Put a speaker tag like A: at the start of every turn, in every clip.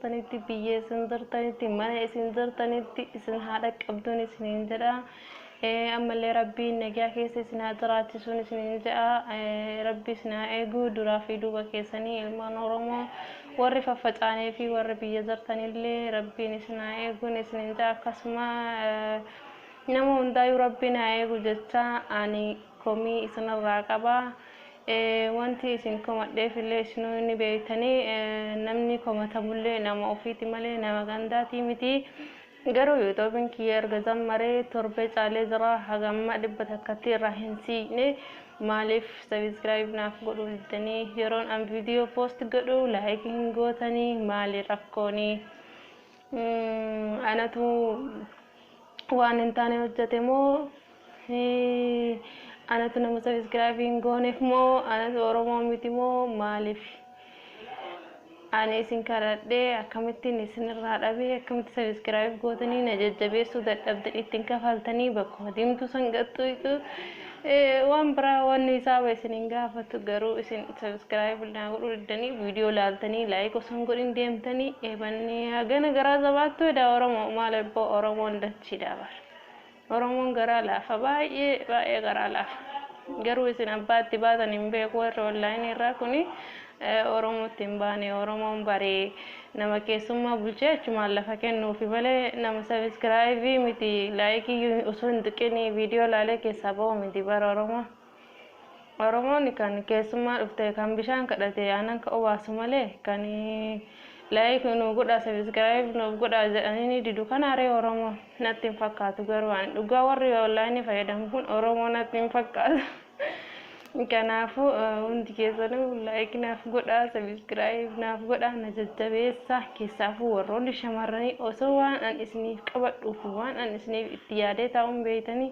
A: jirtanitti biyya isin jirtanitti mana isin jirtanitti isin haadha qabduun isiniin jedha ammallee rabbiin nagaa keessa isin haa jiraachisuun isiniin jedha rabbi isin haa eegu duraa fi duuba keessanii ilmaan Oromoo warri faffacaanee fi warri biyya jirtanillee rabbiin isin haa eeguun isiniin jedha akkasuma nama hundaayyuu rabbiin haa eegu jecha ani komii isinirraa qaba wanti isin komadheef illee isinuu ni beektanii namni komatamullee nama ofiiti malee nama gandaati miti garuu YouTube'n kiyya erga zammaree torbe caalee jira hagamma dhibba takkatti irraa hin siine maaliif subscribe naaf godhuu diddanii yeroon an viidiyoo post godhu like hin gootanii maali rakkooni anatu waan hin taane hojjete moo anatu nama subscribe hin gooneef moo anatu Oromoo miti moo maaliif ani isin kadhadhee akkamittiin isinirraa dhabee akkamitti subscribe gootanii na jajjabeessuu dadhabdan ittiin kafaltanii bakkuma deemtu san gattuutu waan biraa wanni isaaba isiniin gaafatu garuu isin subscribe naa godhuu diddanii viidiyoo laaltanii like osoo hin godhin deemtanii eebanni hagana garaa jabaattu edha Oromoo maal ebboo Oromoon dachiidha bara Oromoon garaa laafa baay'ee garaa laafa garuu isin abbaatti baatan hin beeku warri online irraa kuni Oromootti hin baane Oromoon baree nama keessummaa bulchee achumaan lafa kennuufi malee nama subscribe miti like osoo hin tuqini viidiyoo laalee keessaa bahu miti bara Oromoon kan keessummaa dhufte kan bishaan kadhate aanan ka obaasu malee kan like nu godha subscribe nu godha jedhanii didu kanaaree Oromoo natti hin fakkaatu garuu ani dhugaa warri online fayyadamu kun Oromoo natti hin fakkaatu kanaafuu hundi keessanuu like naaf godha subscribe naaf godha na jajjabeessa keessaafuu warroonni shamarranii osoo waan an isiniif qabadhuuf waan an isiniif itti yaadee taa'uun beeytanii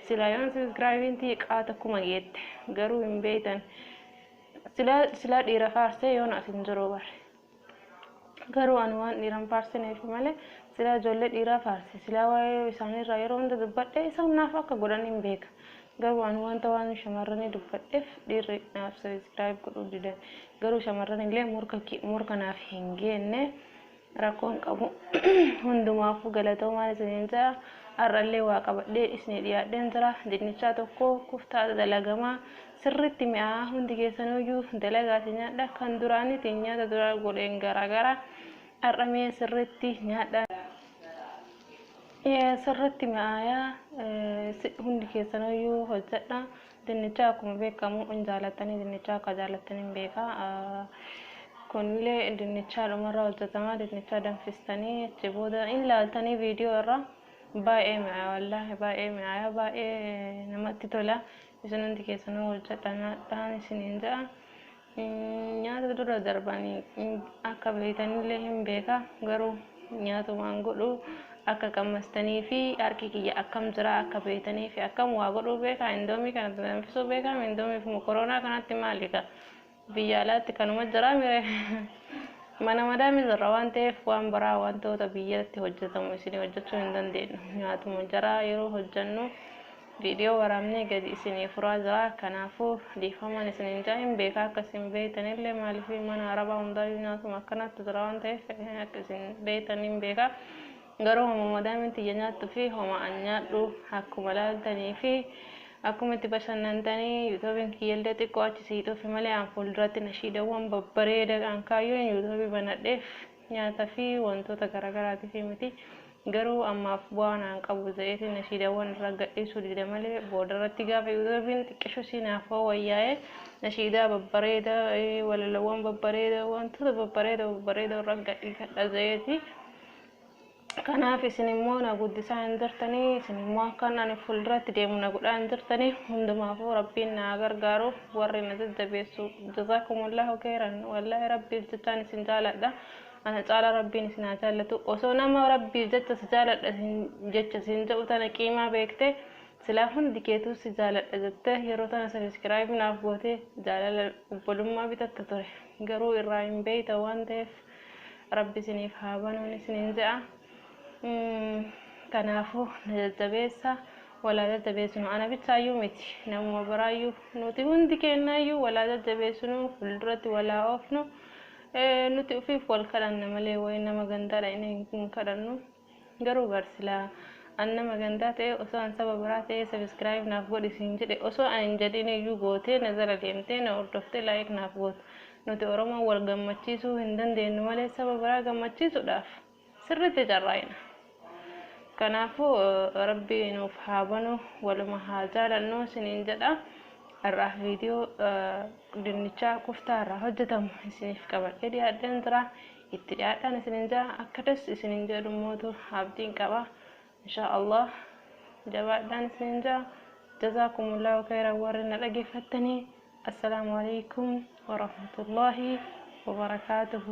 A: silaa yoon subscribe xiqqaa takkuma geette garuu hin beeytan silaa dhiira faarsee yoon asin jiru bare garuu ani waan dhiiran faarsineef malee silaa ijoollee dhiiraa faarse silaa waa'ee isaaniirraa yeroo hunda dubbadhe isaan naaf akka godhan hin beeka garuu ani wanta waan shamarranii dubbadheef dhiirri naaf subscribe godhuu didan garuu shamarran illee murka naaf hin geenne rakkoon qabu hundumaafuu galatoomaa isiniin jedha har'allee waa qabadhee isinii dhiyaadheen jira dinnichaa tokko kuftaa dalagamaa sirriitti mi'aa hundi keessanuyyuu dalagaati nyaadha kan duraanitti nyaata dura godheen garaagara har'amee sirriitti nyaadha sirriitti mi'aayaa hundi keessanuyyuu hojjedha dinnichaa akkuma beekamu hin jaalatanii dinnichaa akka jaalatanii beeka kunillee dinnichaa dhumarraa hojjetamaa dinnichaa danfistanii achi booda hin laaltanii viidiyoo irraa baay'ee mi'aa wallaahi baay'ee mi'aa baay'ee namatti tola isin hundi keessanuu hojjedhaan isiniin jedha nyaata dura darbanii akka beeytanillee hin beeka garuu nyaatumaan godhu akka qammastanii fi harki kiyya akkam jira akka beeytanii fi akkam waa godhuu beeka indoomii kanatti danfisuu beeka indoomii fi mokoroonaa kanatti maalika biyya alaatti kanuma jira mire mana madaami jirra waan ta'eef waan biraa wantoota biyyatti hojjetamu isinii hojjechuu hin dandeenyu nyaatuma jira yeroo hojjennu viidiyoo waraabnee gadi isinii furaa jira kanaafuu dhiifaman isiniin jaa hin beeka akka isin beeytanillee maaliif mana arabaa hundaayyuu nyaatuma akkanatti jira waan ta'eef akka isin beeytan hin beeka garuu homa madaamiin tiyya nyaattu fi homa an nyaadhu akkuma laaltanii fi akkuma itti bashannantanii YouTube'n kiyyallee xiqqoo achi siixuufi malee aan fuulduratti nashiidawwan babbareeda kan kaayyoon YouTube banadheef nyaata fi wantoota garaagaraatiif miti garuu ammaaf bu'aan aan qabu za'eetiin nashiidawwan irra gadhiisuu dida malee boodarratti gaafa YouTube'n xiqqishu sinaaf wayyaa'ee nashiidaa babbareeda walalawwan babbareeda wantoota babbareeda irra gadhiifadha za'eeti kanaaf isin immoo na guddisaa hin jirtanii isin immoo akkan ani fuulduratti deemu na godhaa hin jirtanii hundumaafuu rabbiin na gargaaru warri na jajjabeessu jazaakumullaahu khairan wallaahi rabbiif jechaan isin jaaladha ana caala rabbiin isin haa jaallatu osoo nama rabbiif jecha si jaaladha jecha isin jedhu tana qiimaa beekte silaa hundi keetuu si jaaladha jettee yeroo tana subscribe naaf gootee jaalala obbolummaa bitatta ture garuu irraa hin beeyta waan ta'eef rabbi isiniif haa banuun isiniin jedha kanaafuu na jajjabeessa walaa jajjabeessinu ana bichaayyuu miti namuma biraayyuu nuti hundi kennaayyuu walaa jajjabeessinu fuulduratti walaa oofnu nuti ufiif wal kadhanna malee wayi nama gandaadha inni hin kadhannu garuu garsila annama gandaa ta'e osoo an saba biraa ta'e subscribe naaf godhi siin jedhe osoo an hin jedhin iyyuu gootee nazara deemtee na hordoftee like naaf gootu nuti oromoo wal gammachiisuu hin dandeenyu malee saba biraa gammachiisuudhaaf sirriitti carraa'ina kanaafuu rabbi nuuf haa banu waluma haa jaalannu isiniin jedha الراح فيديو دنيتشا كفتار هجتهم سنيف كبر كدي أدين ترى اتجاه أنا سننجا أكدس سننجا دموتو عبدين كبا إن شاء الله جواد دان سننجا جزاكم الله خيرا ورنا لقي فتني السلام عليكم ورحمة الله وبركاته